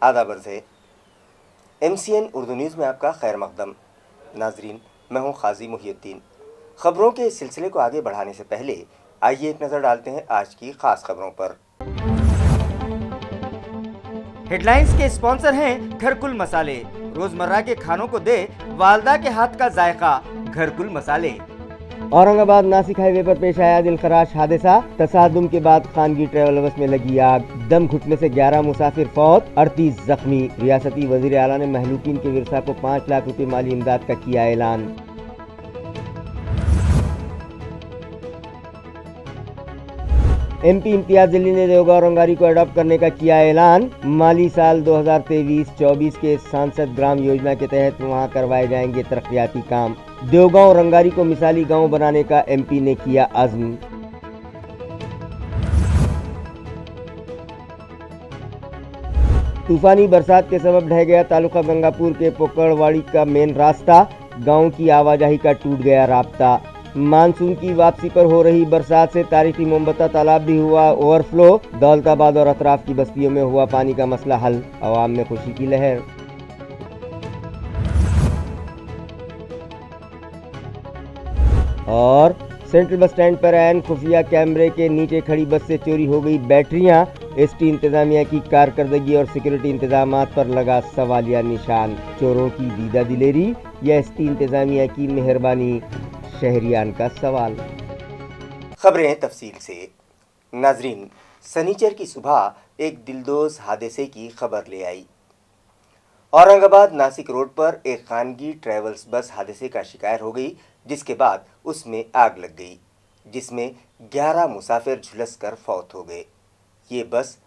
आदाब अर्ज़ है। MCN उर्दू न्यूज़ में आपका खैर मकदम। नाजरीन, मैं हूँ क़ाज़ी मुहियुद्दीन। ख़बरों के इस सिलसिले को आगे बढ़ाने से पहले आइए एक नज़र डालते हैं आज की ख़ास खबरों पर। हेडलाइंस के स्पॉन्सर हैं घरकुल मसाले। रोज़मर्रा के खानों को दे वालदा के हाथ का जायका, घरकुल मसाले। औरंगाबाद नासिक हाईवे पर पेश आया दिलखराश हादसा। तसादुम के बाद खानगी ट्रैवल बस में लगी आग। दम घुटने से 11 मुसाफिर फौत, 38 जख्मी। रियासती वजीर आला ने महलूकीन के विरसा को 5 लाख रुपए माली इमदाद का किया ऐलान। MP इम्तियाज जलील ने देवगांव रंगारी को अडॉप्ट करने का किया ऐलान। माली साल 2023-24 के सांसद ग्राम योजना के तहत वहां करवाए जाएंगे तरक्याती काम। देवगांव रंगारी को मिसाली गांव बनाने का MP ने किया अज़्म। तूफानी बरसात के सबब ढह गया तालुका गंगापुर के पोकड़वाड़ी का मेन रास्ता। गांव की आवाजाही का टूट गया राब्ता। मानसून की वापसी पर हो रही बरसात से तारीखी मोमबत्ता तालाब भी हुआ ओवरफ्लो। दौलताबाद और अतराफ की बस्तियों में हुआ पानी का मसला हल, अवाम में खुशी की लहर। और सेंट्रल बस स्टैंड पर ऐन खुफिया कैमरे के नीचे खड़ी बस से चोरी हो गई बैटरियां। ST इंतजामिया की कारकर्दगी और सिक्योरिटी इंतजामात पर लगा सवालिया निशान। चोरों की दीदा दिलेरी या ST इंतजामिया की मेहरबानी, शहरियान का सवाल। खबरें तफसील से। नाजरीन, सनीचर की सुबह एक दिलदोज हादसे की खबर ले आई। औरंगाबाद नासिक रोड पर एक खानगी ट्रैवल्स बस हादसे का शिकार हो गई, जिसके बाद उसमें आग लग गई, जिसमें 11 मुसाफिर झुलस कर फौत हो गए। ये बस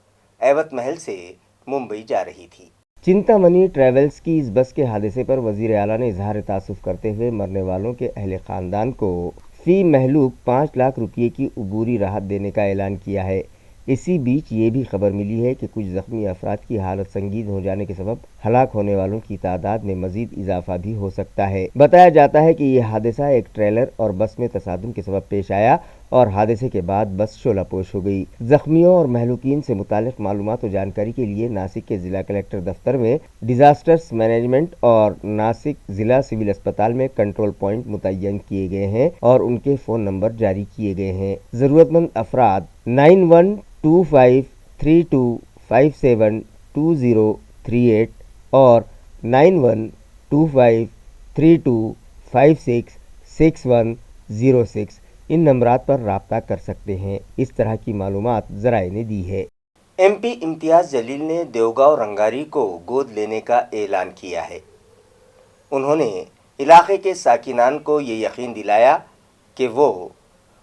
एवत महल से मुंबई जा रही थी। चिंतामणि ट्रैवल्स की इस बस के हादसे पर वजीर आला ने इजहार तासुफ करते हुए मरने वालों के अहले खानदान को फी महलूक 5 लाख रुपये की उबूरी राहत देने का ऐलान किया है। इसी बीच ये भी खबर मिली है कि कुछ जख्मी अफराद की हालत संगीन हो जाने के सबब हलाक होने वालों की तादाद में मजीद इजाफा भी हो सकता है। बताया जाता है कि यह हादसा एक ट्रेलर और बस में तसादुम के सबब पेश आया और हादसे के बाद बस शोलापोश हो गई। जख्मियों और महलूकीन से मुतालिक मालूमात और जानकारी के लिए नासिक के जिला कलेक्टर दफ्तर में डिजास्टर्स मैनेजमेंट और नासिक जिला सिविल अस्पताल में कंट्रोल पॉइंट मुतय्यन किए गए हैं और उनके फ़ोन नंबर जारी किए गए हैं। ज़रूरतमंद अफराद 912532572038 और 912532566106 इन नंबरात पर राब्ता कर सकते हैं। इस तरह की मालूमात ज़राए ने दी है। MP इम्तियाज जलील ने देवगांव रंगारी को गोद लेने का ऐलान किया है। उन्होंने इलाके के साकिनान को ये यकीन दिलाया कि वो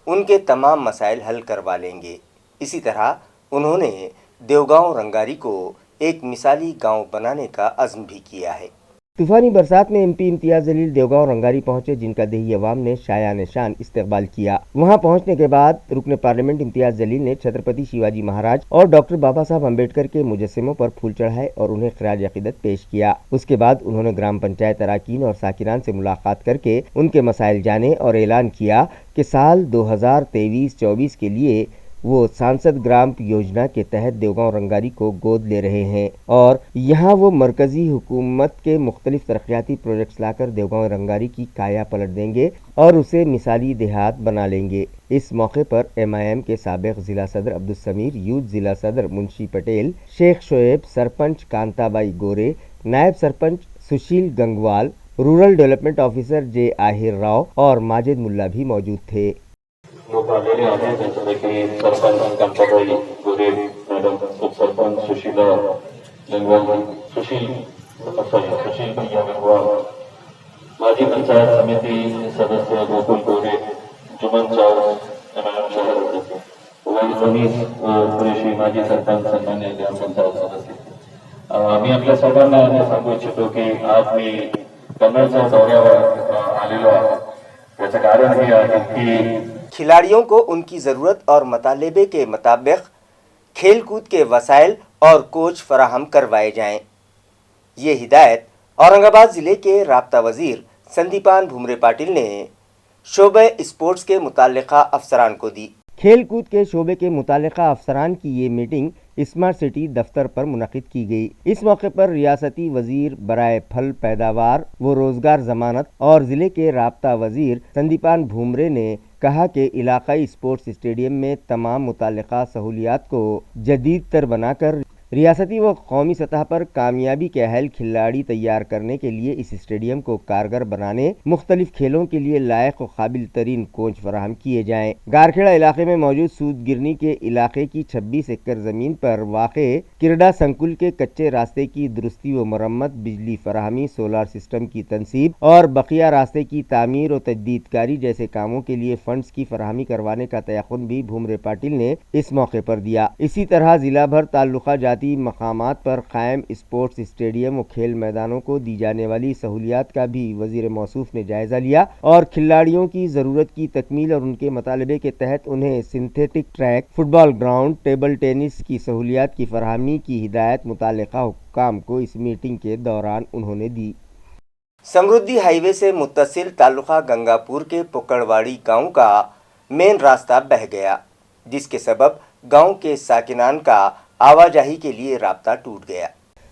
उनके तमाम मसाइल हल करवा लेंगे। इसी तरह उन्होंने देवगांव रंगारी को एक मिसाली गांव बनाने का अज़्म भी किया है। तूफानी बरसात में MP इम्तियाज जलील देवगांव रंगारी पहुंचे, जिनका देही अवाम ने शायान शान इस्तकबाल किया। वहां पहुंचने के बाद रुकने पार्लियामेंट इम्तियाज जलील ने छत्रपति शिवाजी महाराज और डॉक्टर बाबा साहब अम्बेडकर के मुजस्सिमों पर फूल चढ़ाए और उन्हें खिराज अकीदत पेश किया। उसके बाद उन्होंने ग्राम पंचायत अराकीन और साकिरान से मुलाकात करके उनके मसाइल जाने और ऐलान किया कि साल 2023-24 के लिए वो सांसद ग्राम योजना के तहत देवगांव रंगारी को गोद ले रहे हैं और यहाँ वो मरकजी हुकूमत के मुख्तलिफ तरक्याती प्रोजेक्ट्स लाकर देवगांव रंगारी की काया पलट देंगे और उसे मिसाली देहात बना लेंगे। इस मौके पर MIM के साबिक जिला सदर अब्दुल समीर, यूथ जिला सदर मुंशी पटेल, शेख शोएब, सरपंच कांताबाई गोरे, नायब sarpanch Sushil Gangwal, rural development officer J Ahir Rao और माजिद मुल्ला भी मौजूद थे। आलेले आहेत त्याच्यापैकी सरपंच कांताबाई गोरे मॅडम, उपसरपंच सुशीला गंगवाल, सुशील भैया गंगवाल, माजी पंचायत समिति सदस्य गोकुल गोरे, जुमन चावल, MIM शहर अध्यक्ष, कुरेशी, माजी सरपंच, सन्मान्य ग्रामपंचायत सदस्य। मी आपल्या सर्वांना सांगू इच्छितो की आज मी कन्नडच्या दौऱ्यावर आलेलो आहे। याचं कारण हे आहे की खिलाड़ियों को उनकी ज़रूरत और मतलबे के मुताबिक खेल कूद के वसाइल और कोच फराहम करवाए जाएं। ये हिदायत औरंगाबाद ज़िले के राब्ता वज़ीर संदीपान भुमरे पाटिल ने शोबे स्पोर्ट्स के मुताल्लिका अफसरान को दी। खेल कूद के शोबे के मुतालिका अफसरान की ये मीटिंग स्मार्ट सिटी दफ्तर पर मुनक़िद की गई। इस मौके पर रियासती वजीर बराए फल पैदावार व रोजगार जमानत और जिले के राब्ता वजीर संदीपान भूमरे ने कहा कि इलाकाई स्पोर्ट्स स्टेडियम में तमाम मुताल्लिका सहूलियात को जदीद तर बनाकर रियासती व कौमी सतह पर कामयाबी के अहल खिलाड़ी तैयार करने के लिए इस स्टेडियम को कारगर बनाने, मुख्तलिफ खेलों के लिए लायक व काबिल तरीन कोच फराहम किए जाएं। गारखेड़ा इलाके में मौजूद सूदगिरनी के इलाके की 26 एकड़ जमीन पर वाक़े किरडा संकुल के कच्चे रास्ते की दुरुस्ती व मरम्मत, बिजली फराहमी, सोलार सिस्टम की तनसीब और बकिया रास्ते की तामीर और तजदीदकारी जैसे कामों के लिए फंड्स की फराहमी करवाने का तयक़ुन भी भूमरे पाटिल ने इस मौके पर दिया। इसी तरह जिला भर ताल्लुका जाती मकामात पर कायम स्पोर्ट्स स्टेडियम और खेल मैदानों को दी जाने वाली सहूलियात का भी वजीर मौसूफ ने जायजा लिया और खिलाड़ियों की जरूरत की तकमील और उनके मुतालबे के तहत उन्हें synthetic track, football ground, table tennis की सहूलियात की फराहमी की हिदायत मुताल्लिका हुक्काम को इस मीटिंग के दौरान उन्होंने दी। समृद्धि हाईवे से मुत्तसिल तालुका गंगापुर के पुकड़वाड़ी गांव का मेन रास्ता बह गया, जिसके सबब गांव के साकिनान का आवाजाही के लिए राब्ता टूट गया।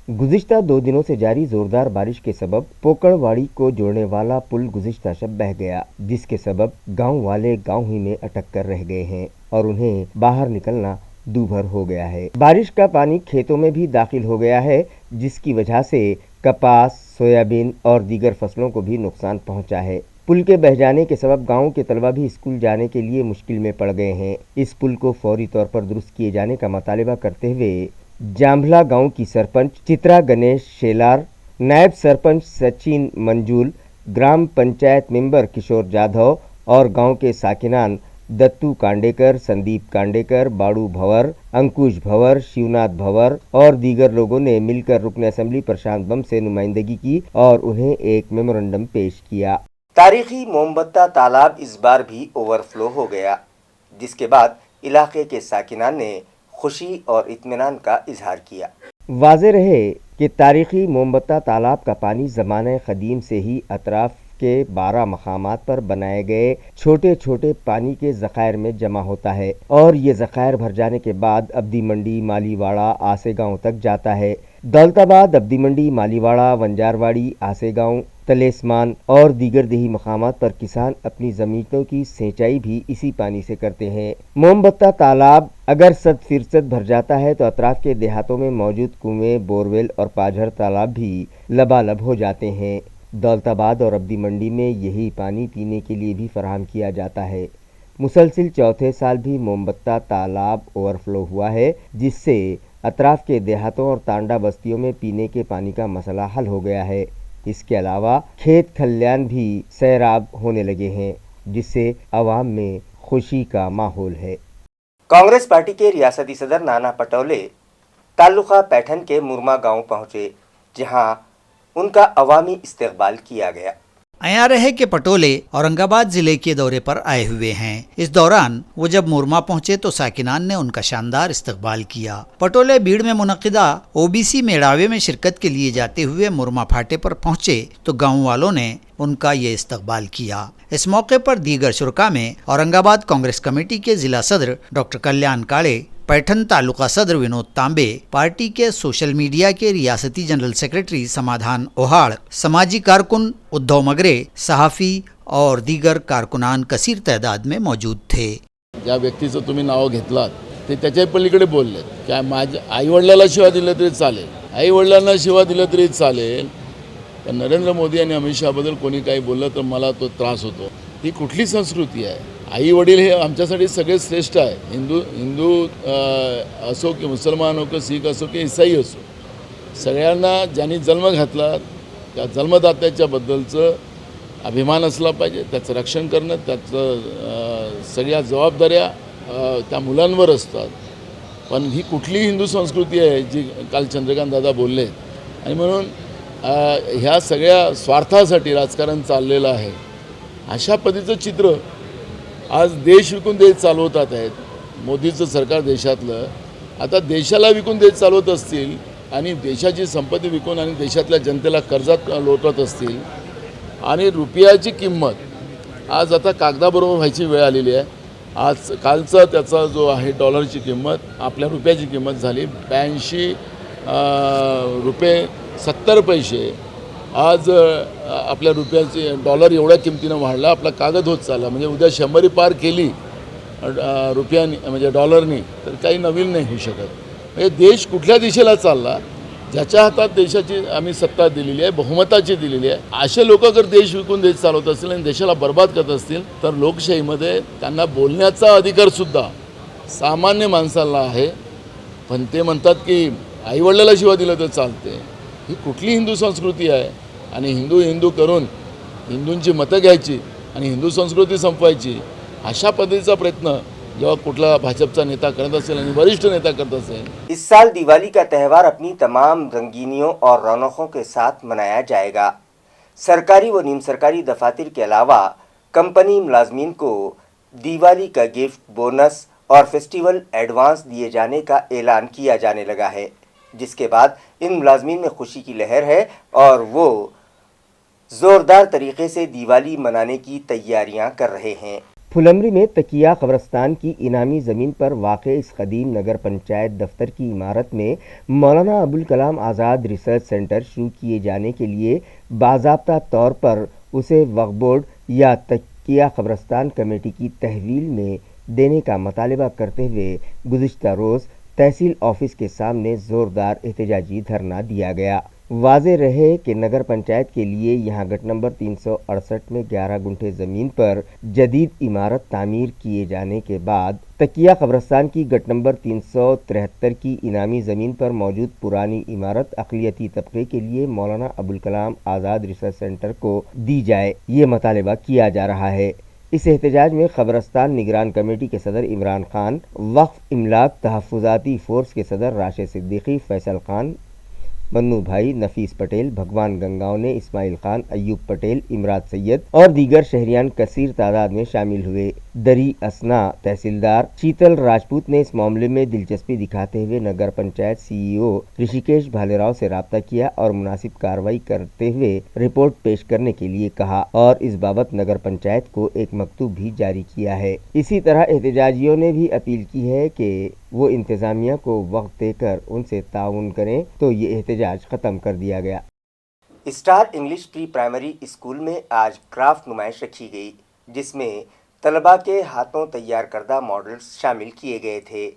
गुज़िश्ता 2 दिनों से जारी जोरदार बारिश के सबब पोकड़वाड़ी को जोड़ने वाला पुल गुज़िश्ता शब बह गया, जिसके सबब गांव वाले गांव ही में अटक कर रह गए हैं और उन्हें बाहर निकलना दूभर हो गया है। बारिश का पानी खेतों में भी दाखिल हो गया है, जिसकी वजह से कपास, सोयाबीन और दीगर फसलों को भी नुकसान पहुंचा है। पुल के बह जाने के सबब गांव के तलबा भी स्कूल जाने के लिए मुश्किल में पड़ गए हैं। इस पुल को फौरी तौर पर दुरुस्त किए जाने का मुतालबा करते हुए जांभला गांव की सरपंच चित्रा गणेश शेलार, नायब सरपंच सचिन मंजूल, ग्राम पंचायत मेंबर किशोर जाधव और गांव के साकिनान दत्तू कांडेकर, संदीप कांडेकर, बाड़ू भंवर, अंकुश भंवर, शिवनाथ भंवर और दीगर लोगों ने मिलकर रुकन असेंबली प्रशांत बम से नुमाइंदगी की और उन्हें एक मेमोरेंडम पेश किया। तारीखी मोमबत्ता तालाब इस बार भी ओवरफ्लो हो गया, जिसके बाद इलाके के साकिनान ने खुशी और इत्मीनान का इजहार किया। वाज़ेह रहे कि तारीखी मोमबत्ता तालाब का पानी ज़माने क़दीम से ही अतराफ के 12 मकामात पर बनाए गए छोटे छोटे पानी के ज़ख़ायर में जमा होता है और ये ज़ख़ायर भर जाने के बाद अब्दी मंडी, मालीवाड़ा, आसेगांव तक जाता है। दौलताबाद, अब्दी मंडी, मालीवाड़ा, वंजारवाड़ी, आसेगांव, तलेस्मान और दीगर देही मकामात पर किसान अपनी ज़मीनों की सिंचाई भी इसी पानी से करते हैं। मोमबत्ता तालाब अगर 100% भर जाता है तो अतराफ के देहातों में मौजूद कुएं, बोरवेल और पाझर तालाब भी लबालब हो जाते हैं। दौलताबाद और अब्दी मंडी में यही पानी पीने के लिए भी फराहम किया जाता है। मुसलसिल चौथे साल भी मोमबत्ता तालाब ओवरफ्लो हुआ है, जिससे अतराफ के देहातों और तांडा बस्तियों में पीने के पानी का मसला हल हो गया है। इसके अलावा खेत खलियान भी सैराब होने लगे हैं, जिससे अवाम में खुशी का माहौल है। कांग्रेस पार्टी के रियासती सदर नाना पटोले तालुका पैठन के मुरमा गांव पहुंचे, जहां उनका अवामी इस्तकबाल किया गया। आया रहे कि पटोले औरंगाबाद जिले के दौरे पर आए हुए हैं। इस दौरान वो जब मुरमा पहुंचे तो साकिनान ने उनका शानदार इस्तकबाल किया। पटोले भीड़ में मुनक़िदा ओबीसी मेड़ावे में शिरकत के लिए जाते हुए मुरमा फाटे पर पहुंचे तो गांव वालों ने उनका ये इस्तकबाल किया। इस मौके पर दीगर शुरका में औरंगाबाद कांग्रेस कमेटी के जिला सदर डॉक्टर कल्याण काले, पैठन तालुका सदर विनोद तांबे, पार्टी के सोशल मीडिया के रियासती जनरल सेक्रेटरी समाधान ओहाड़, समाजी कारकुन उद्धव मगरे, सहाफ़ी और दीगर कारकुनान कसीर तादाद में मौजूद थे। ज्या व्यक्तीचं तुम्ही नाव घेतलात ते त्याच्या पलीकडे बोलले की माझ्या आईवडिलाला शिवा दिलं तरी चालेल, आईवडिलांना शिवा दिलं तरी चालेल, पण नरेंद्र मोदी आणि अमित शहाबद्दल कोणी काही बोललं तर मला तो त्रास होतो। ही कुठली संस्कृती आहे? आई वडील हे आमच्यासाठी सगळे श्रेष्ठ आहे। हिंदू असो की मुसलमान हो की शीख असो की ईसाई असो, सगळ्यांना ज्यांनी जन्म घातला त्या जन्मदात्याच्याबद्दलचं अभिमान असला पाहिजे, त्याचं रक्षण करणं, त्याचं सगळ्या जबाबदाऱ्या त्या मुलांवर असतात। पण ही कुठली हिंदू संस्कृती आहे जी काल चंद्रकांत दादा बोलले, आणि म्हणून ह्या सगळ्या स्वार्थासाठी राजकारण चाललेलं आहे। अशा पद्धतीचं चित्र आज देश विकून देश चालवतात आहेत। मोदीचं सरकार देशातलं आता देशाला विकून देश चालवत असतील आणि देशाची संपत्ती विकून आणि देशातल्या जनतेला कर्जात लोटत असतील आणि रुपयाची किंमत आज आता कागदाबरोबर व्हायची वेळ आलेली आहे। आज कालचा त्याचा जो आहे डॉलरची किंमत आपल्या रुपयाची किंमत झाली 82 रुपये 70 पैसे. आज आपल्या रुपयाचे डॉलर एवढ्या किमतीनं वाढला, आपला कागद होत चालला. म्हणजे उद्या 100 पार केली रुपयानी म्हणजे डॉलरनी तर काही नवीन नाही होऊ शकत. म्हणजे देश कुठल्या दिशेला चालला, ज्याच्या हातात देशाची आम्ही सत्ता दिलेली आहे, बहुमताची दिलेली आहे, असे लोक जर देश विकून देश चालवत असतील आणि देशाला बर्बाद करत असतील तर लोकशाहीमध्ये त्यांना बोलण्याचा अधिकारसुद्धा सामान्य माणसाला आहे. पण ते म्हणतात की आईवडिलाला शिवा दिलं तर चालते. ही कुठली हिंदू संस्कृती आहे? आणि हिंदू करून हिंदूंची मतं घ्यायची आणि हिंदू संस्कृती संपवायची, अशा पद्धतीचा प्रयत्न जो कुठला भाजपचा नेता करत असेल आणि वरिष्ठ नेता करत असेल. इस साल दिवाली का त्यौहार अपनी तमाम रंगीनियों और रौनकों के साथ मनाया जाएगा. सरकारी व नीम सरकारी दफातर के अलावा कंपनी मुलाजमीन को दिवाली का गिफ्ट, बोनस और फेस्टिवल एडवांस दिए जाने का ऐलान किया जाने लगा है, जिसके बाद इन मुलाजमीन में खुशी की लहर है और वो जोरदार तरीके से दिवाली मनाने की तैयारियां कर रहे हैं. फुलमरी में तकिया कब्रस्तान की इनामी ज़मीन पर वाक़ इस कदीम नगर पंचायत दफ्तर की इमारत में मौलाना अबुल कलाम आज़ाद रिसर्च सेंटर शुरू किए जाने के लिए बाज़ाब्ता तौर पर उसे वक्फ बोर्ड या तकिया कब्रस्तान कमेटी की तहवील में देने का मुतालबा करते हुए गुज़िश्ता रोज़ तहसील ऑफिस के सामने ज़ोरदार एहतजाजी धरना दिया गया. वाज़े रहे कि नगर पंचायत के लिए यहाँ गट नंबर 368 में 11 गुंठे ज़मीन पर जदीद इमारत तामीर किए जाने के बाद तकिया कब्रस्तान की गट नंबर 373 की इनामी ज़मीन पर मौजूद पुरानी इमारत अक़लियती तबके के लिए मौलाना अबुल कलाम आज़ाद रिसर्च सेंटर को दी जाए, ये मुतालबा किया जा रहा है. इस एहतजाज में कब्रस्तान निगरान कमेटी के सदर इमरान खान, वक्फ इमलाक तहफ़्फ़ुज़ाती फ़ोर्स के सदर राशिद सिद्दीकी, फैसल खान, मन्नू भाई, नफीस पटेल, भगवान गंगावने, इस्माइल खान, अयूब पटेल, इमरात सैयद और दीगर शहरियान कसीर तादाद में शामिल हुए. दरी असना तहसीलदार शीतल राजपूत ने इस मामले में दिलचस्पी दिखाते हुए नगर पंचायत सीईओ ऋषिकेश भालेराव से रब्ता किया और मुनासिब कार्रवाई करते हुए रिपोर्ट पेश करने के लिए कहा और इस बाबत नगर पंचायत को एक मकतूब भी जारी किया है. इसी तरह एहतजाजियों ने भी अपील की है कि वो इंतज़ामिया को वक्त देकर उनसे ताउन करें, तो ये एहतजाज ख़त्म कर दिया गया. Star English pre primary school में आज क्राफ्ट नुमाइश रखी गई, जिसमें तलबा के हाथों तैयार करदा मॉडल्स शामिल किए गए थे,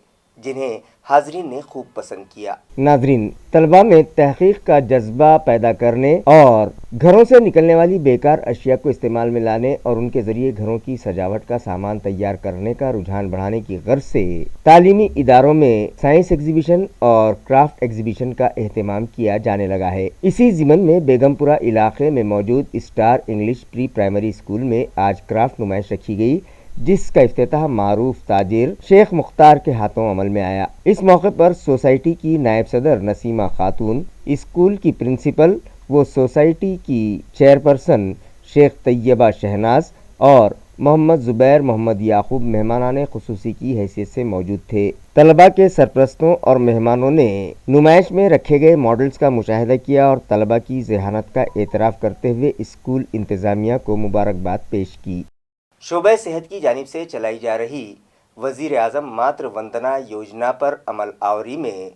जिन्हें हाजरीन ने खूब पसंद किया. नाजरीन, तलबा में तहकीक का जज्बा पैदा करने और घरों से निकलने वाली बेकार अशिया को इस्तेमाल में लाने और उनके ज़रिए घरों की सजावट का सामान तैयार करने का रुझान बढ़ाने की गर्ज से तालीमी इदारों में साइंस एग्जीबिशन और क्राफ्ट एग्जीबिशन का एहतमाम किया जाने लगा है. इसी ज़िमन में बेगमपुरा इलाके में मौजूद star English pre primary school में आज क्राफ्ट नुमाइश रखी गई, जिसका इफ्तिताह मारूफ ताजिर शेख मुख्तार के हाथों अमल में आया. इस मौके पर सोसाइटी की नायब सदर नसीमा खातून, स्कूल की प्रिंसिपल व सोसाइटी की चेयरपर्सन शेख तैयबा शहनाज और मोहम्मद ज़ुबैर मोहम्मद याकूब मेहमानाने खुसूसी की हैसियत से मौजूद थे. तलबा के सरपरस्तों और मेहमानों ने नुमाइश में रखे गए मॉडल्स का मुशाहिदा किया और तलबा की ज़हानत का एतराफ़ करते हुए स्कूल इंतज़ामिया को मुबारकबाद पेश की. शोबे सेहत की जानिब से चलाई जा रही वज़ीर आज़म मातृ वंदना योजना पर अमल आवरी में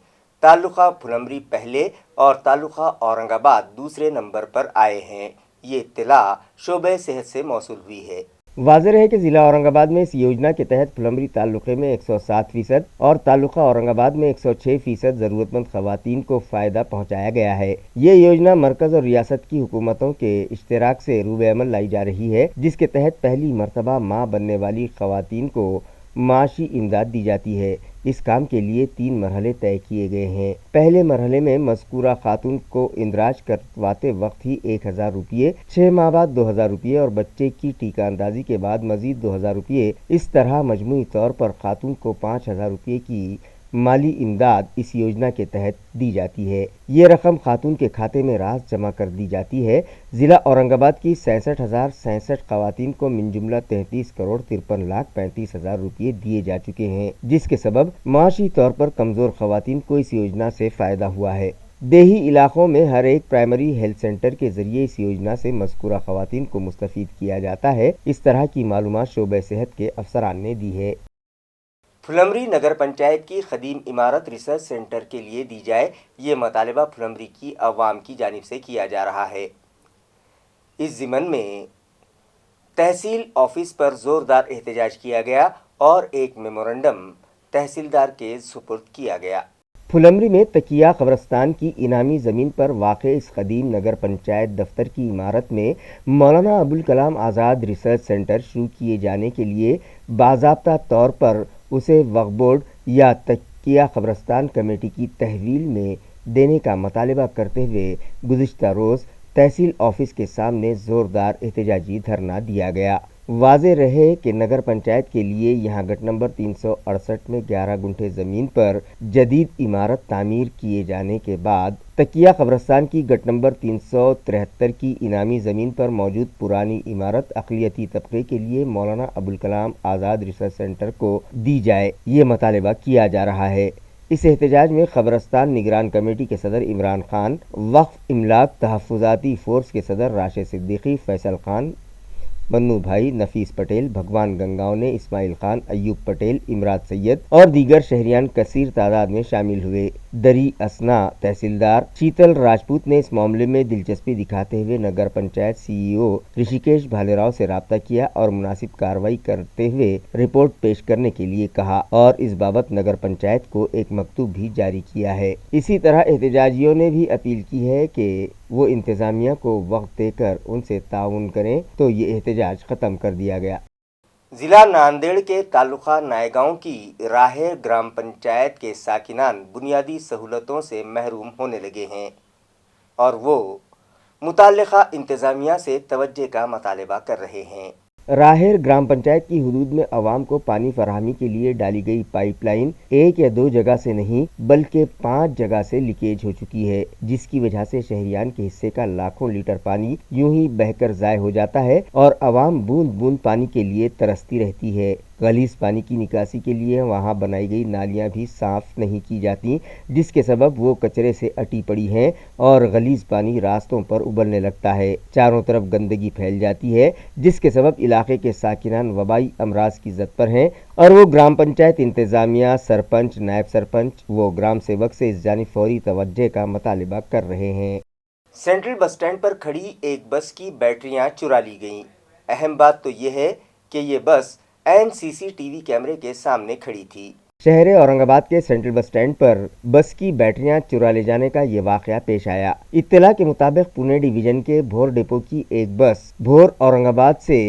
तालुका फुलमरी पहले और तालुका औरंगाबाद दूसरे नंबर पर आए हैं. ये इत्तला शोबे सेहत से मौसूल हुई है. वाज़ेह है कि ज़िला औरंगाबाद में इस योजना के तहत फुलमरी तालुक़े में 107% और तालुका औरंगाबाद में 106% ज़रूरतमंद ख़वातीन को फ़ायदा पहुँचाया गया है. ये योजना मरकज़ और रियासत की हुकूमतों के इश्तराक से रूबे अमल लाई जा रही है, जिसके तहत पहली मरतबा माँ बनने वाली ख़वातीन को माशी इमदाद दी जाती है. इस काम के लिए 3 मरहले तय किए गए हैं. पहले मरहले में मज़कूरा खातून को इंदराज करवाते वक्त ही 1000 रुपये, 6 माह बाद 2000 रुपये और बच्चे की टीका अंदाजी के बाद मज़ीद 2000 रुपये, इस तरह मजमूई तौर पर खातून को 5000 रुपये की माली इमदाद इस योजना के तहत दी जाती है. ये रकम खातून के खाते में रास जमा कर दी जाती है. ज़िला औरंगाबाद की 66,067 ख़वातीन को मिन जुमला 33 करोड़ 53 लाख 35 हज़ार रुपये दिए जा चुके हैं, जिसके सबब माशी तौर पर कमज़ोर ख़वातीन को इस योजना से फ़ायदा हुआ है. دیہی علاقوں میں ہر ایک پرائمری ہیلتھ سینٹر کے ذریعے اس یوجنا سے مذکورہ خواتین کو مستفید کیا جاتا ہے۔ اس طرح کی معلومات شعبہ صحت کے افسران نے دی ہے۔ پھلمری نگر پنچایت کی قدیم عمارت ریسرچ سینٹر کے لیے دی جائے، یہ مطالبہ پھلمری کی عوام کی جانب سے کیا جا رہا ہے۔ اس ضمن میں تحصیل آفس پر زوردار احتجاج کیا گیا اور ایک میمورنڈم تحصیلدار کے سپرد کیا گیا۔ پھلمری میں تکیہ قبرستان کی انعامی زمین پر واقع اس قدیم نگر پنچایت دفتر کی عمارت میں مولانا ابوالکلام آزاد ریسرچ سینٹر شروع کیے جانے کے لیے باضابطہ طور پر اسے وقف بورڈ یا تکیہ قبرستان کمیٹی کی تحویل میں دینے کا مطالبہ کرتے ہوئے گزشتہ روز تحصیل آفس کے سامنے زوردار احتجاجی دھرنا دیا گیا۔ واضح رہے کہ نگر پنچایت کے لیے یہاں گٹ نمبر 368 میں 11 گنٹھے زمین پر جدید عمارت تعمیر کیے جانے کے بعد تکیہ قبرستان کی گٹ نمبر 373 کی انعامی زمین پر موجود پرانی عمارت اقلیتی طبقے کے لیے مولانا ابوالکلام آزاد ریسرچ سینٹر کو دی جائے، یہ مطالبہ کیا جا رہا ہے۔ اس احتجاج میں قبرستان نگران کمیٹی کے صدر عمران خان، وقف املاک تحفظاتی فورس کے صدر راشد صدیقی، فیصل خان، منو بھائی، نفیس پٹیل، بھگوان گنگاؤں نے، اسماعیل خان، ایوب پٹیل، امراض سید اور دیگر شہریان کثیر تعداد میں شامل ہوئے۔ دری اسنا تحصیلدار شیتل راجپوت نے اس معاملے میں دلچسپی دکھاتے ہوئے نگر پنچایت سی ای او رشیکیش بھالے سے رابطہ کیا اور مناسب کارروائی کرتے ہوئے رپورٹ پیش کرنے کے لیے کہا اور اس بابت نگر پنچایت کو ایک مکتوب بھی جاری کیا ہے۔ اسی طرح احتجاجیوں نے بھی اپیل کی ہے کہ وہ انتظامیہ کو وقت دے کر ان سے تعاون کریں تو یہ احتجاج ختم کر دیا گیا۔ ضلع ناندیڑ کے تعلقہ نائگاؤں کی راہیر گرام پنچایت کے ساکنان بنیادی سہولتوں سے محروم ہونے لگے ہیں اور وہ متعلقہ انتظامیہ سے توجہ کا مطالبہ کر رہے ہیں۔ راہیر گرام پنچایت کی حدود میں عوام کو پانی فراہمی کے لیے ڈالی گئی پائپ لائن ایک یا دو جگہ سے نہیں بلکہ 5 جگہ سے لیکیج ہو چکی ہے، جس کی وجہ سے شہریان کے حصے کا لاکھوں لیٹر پانی یوں ہی بہہ کر ضائع ہو جاتا ہے اور عوام بوند بوند پانی کے لیے ترستی رہتی ہے۔ غلیظ پانی کی نکاسی کے لیے وہاں بنائی گئی نالیاں بھی صاف نہیں کی جاتی، جس کے سبب وہ کچرے سے اٹی پڑی ہیں اور غلیظ پانی راستوں پر ابلنے لگتا ہے۔ چاروں طرف گندگی پھیل جاتی ہے، جس کے سبب علاقے کے ساکنان وبائی امراض کی زد پر ہیں اور وہ گرام پنچایت انتظامیہ، سرپنچ، نائب سرپنچ و گرام سیوک سے اس جانب فوری توجہ کا مطالبہ کر رہے ہیں۔ سینٹرل بس اسٹینڈ پر کھڑی ایک بس کی بیٹریاں چرا لی گئیں۔ اہم بات تو یہ ہے کہ یہ بس عین CCTV کیمرے کے سامنے کھڑی تھی۔ شہر اورنگ آباد کے سینٹرل بس اسٹینڈ پر بس کی بیٹریاں چرا لے جانے کا یہ واقعہ پیش آیا۔ اطلاع کے مطابق پونے ڈویژن کے بھور ڈپو کی ایک بس بھور اورنگ آباد سے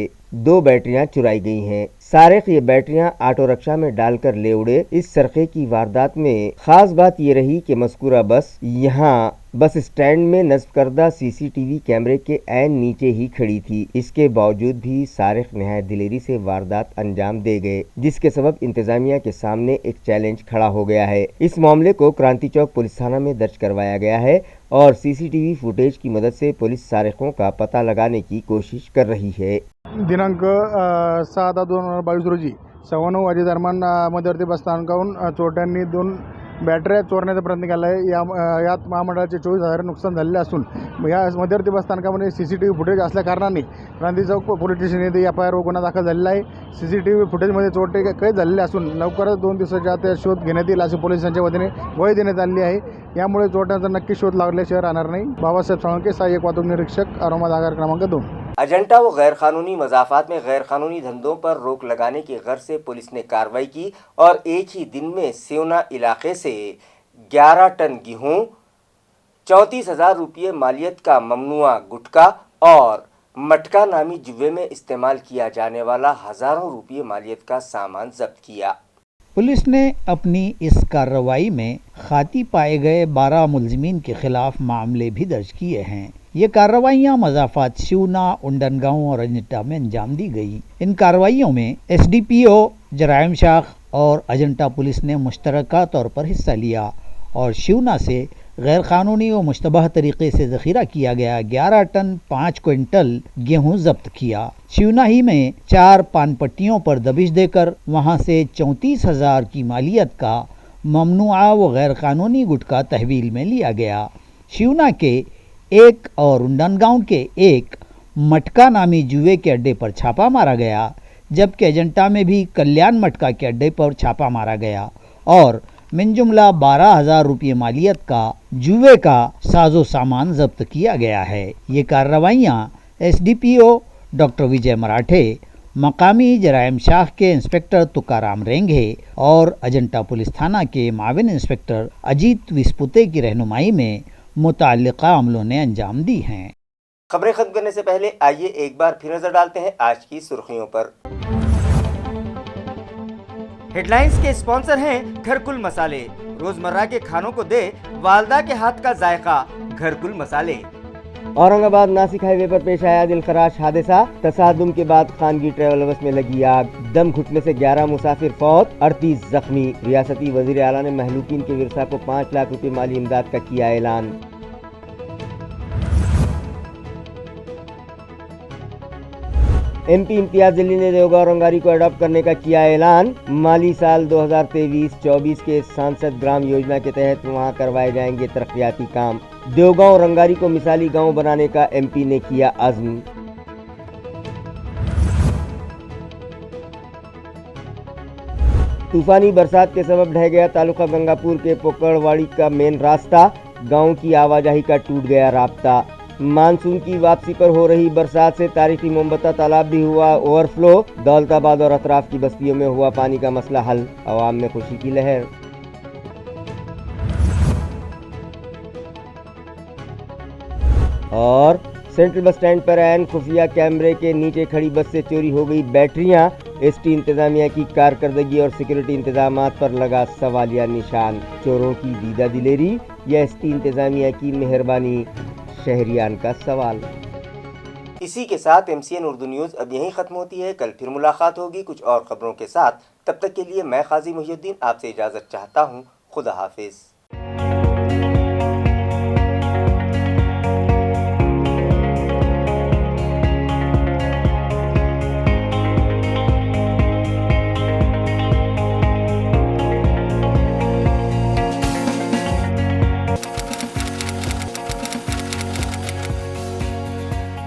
2 بیٹریاں چرائی گئی ہیں۔ سارق یہ بیٹریاں آٹو رکشا میں ڈال کر لے اڑے۔ اس سرقے کی واردات میں خاص بات یہ رہی کہ مذکورہ بس یہاں بس اسٹینڈ میں نصب کردہ CCTV کیمرے کے عین نیچے ہی کھڑی تھی۔ اس کے باوجود بھی سارق نہایت دلیری سے واردات انجام دے گئے، جس کے سبب انتظامیہ کے سامنے ایک چیلنج کھڑا ہو گیا ہے۔ اس معاملے کو کرانتی چوک پولیس تھانہ میں درج کروایا گیا ہے اور CCTV فوٹیج کی مدد سے پولیس سارقوں کا پتہ لگانے کی کوشش کر رہی ہے۔ दिनांक 6/10/2022 रोजी 9:15 वाजेदरम्यान मध्यवर्ती बस स्थानकाहून चोरट्यांनी 2 बॅटऱ्या चोरण्याचा प्रयत्न केला आहे। यात महामंडळाचे 24,000 नुकसान झालेले असून या मध्यवर्ती बस स्थानकामध्ये CCTV फुटेज असल्या कारणाने क्रांती चौक पोलीस स्टेशन येथे FIR गुन्हा दाखल झालेला आहे। CCTV फुटेजमध्ये चोरटे कैद झालेले असून लवकरच 2 दिवसाच्या आत शोध घेण्यात येईल अशी पोलिसांच्या वतीने ग्वाही देण्यात आली आहे। यामुळे चोरट्यांचा नक्की शोध लागल्याशिवाय राहणार नाही। बाबासाहेब साळुंके, सहाय्यक वाहतूक निरीक्षक, औरंगाबाद आगार क्रमांक 2। اجنٹا و غیر قانونی مضافات میں غیر قانونی دھندوں پر روک لگانے کی غرض سے پولیس نے کارروائی کی اور ایک ہی دن میں سیونا علاقے سے 11 ٹن گیہوں، 34,000 روپے مالیت کا ممنوعہ گٹکا اور مٹکا نامی جوے میں استعمال کیا جانے والا ہزاروں روپے مالیت کا سامان ضبط کیا۔ پولیس نے اپنی اس کارروائی میں خاطی پائے گئے 12 ملزمین کے خلاف معاملے بھی درج کیے ہیں۔ یہ کارروائیاں مضافات سیونا، انڈن گاؤں اور اجنٹا میں انجام دی گئی۔ ان کارروائیوں میں SDPO جرائم شاخ اور اجنٹا پولیس نے مشترکہ طور پر حصہ لیا اور سیونا سے غیر قانونی و مشتبہ طریقے سے ذخیرہ کیا گیا 11 ٹن 5 کوئنٹل گیہوں ضبط کیا۔ سیونا ہی میں 4 پان پٹیوں پر دبش دے کر وہاں سے 34,000 کی مالیت کا ممنوعہ و غیر قانونی گٹکا تحویل میں لیا گیا۔ शिवना के एक और उंडनगांव के एक मटका नामी जुए के अड्डे पर छापा मारा गया, जबकि अजंता में भी कल्याण मटका के अड्डे पर छापा मारा गया और मिनजुमला 12,000 रुपये मालियत का जुए का साजो सामान जब्त किया गया है। ये कार्रवाइयाँ SDPO डॉक्टर विजय मराठे, मकामी जराइम शाख के इंस्पेक्टर तुकाराम रेंघे और अजंता पुलिस थाना के माविन इंस्पेक्टर अजीत विस्पुते की रहनुमाई में मुताल्लिका अमलों ने अंजाम दी हैं। खबरें खत्म करने से पहले आइए एक बार फिर नजर डालते हैं आज की सुर्खियों पर। हेडलाइंस के स्पॉन्सर हैं घरकुल मसाले। रोजमर्रा के खानों को दे वालदा के हाथ का जायका, घरकुल मसाले। औरंगाबाद नासिक हाईवे पर पेश आया दिलखराश हादसा। तसादुम के बाद खानगी ट्रैवल बस में लगी आग, दम घुटने से 11 मुसाफिर फौत, 38 जख्मी। रियासती वजीर आला ने महलूकीन के विरसा को 5 लाख रुपए माली इमदाद का किया ऐलान। MP इम्तियाज जलील ने देवगांव रंगारी को अडॉप्ट करने का किया ऐलान। माली साल 2023-24 के सांसद ग्राम योजना के तहत वहां करवाए जाएंगे तरक्याती काम। देवगांव रंगारी को मिसाली गांव बनाने का MP ने किया अज़्म। तूफानी बरसात के सबब ढह गया तालुका गंगापुर के पोकड़वाड़ी का मेन रास्ता, गांव की आवाजाही का टूट गया राब्ता। मानसून की वापसी पर हो रही बरसात से तारीखी मोमबत्ता तालाब भी हुआ ओवरफ्लो। दौलताबाद और अतराफ की बस्तियों में हुआ पानी का मसला हल, अवाम में खुशी की लहर। और सेंट्रल बस स्टैंड पर ऐन खुफिया कैमरे के नीचे खड़ी बस से चोरी हो गई बैटरियां। ST इंतजामिया की कारकर्दगी और सिक्योरिटी इंतजामात पर लगा सवालिया निशान। चोरों की दीदा दिलेरी या ST इंतजामिया की मेहरबानी, शहरियान का सवाल। इसी के साथ MCN उर्दू न्यूज़ अब यहीं ख़त्म होती है। कल फिर मुलाकात होगी कुछ और खबरों के साथ। तब तक के लिए मैं काजी मुहिउद्दीन आपसे इजाज़त चाहता हूँ। खुदा हाफिज़।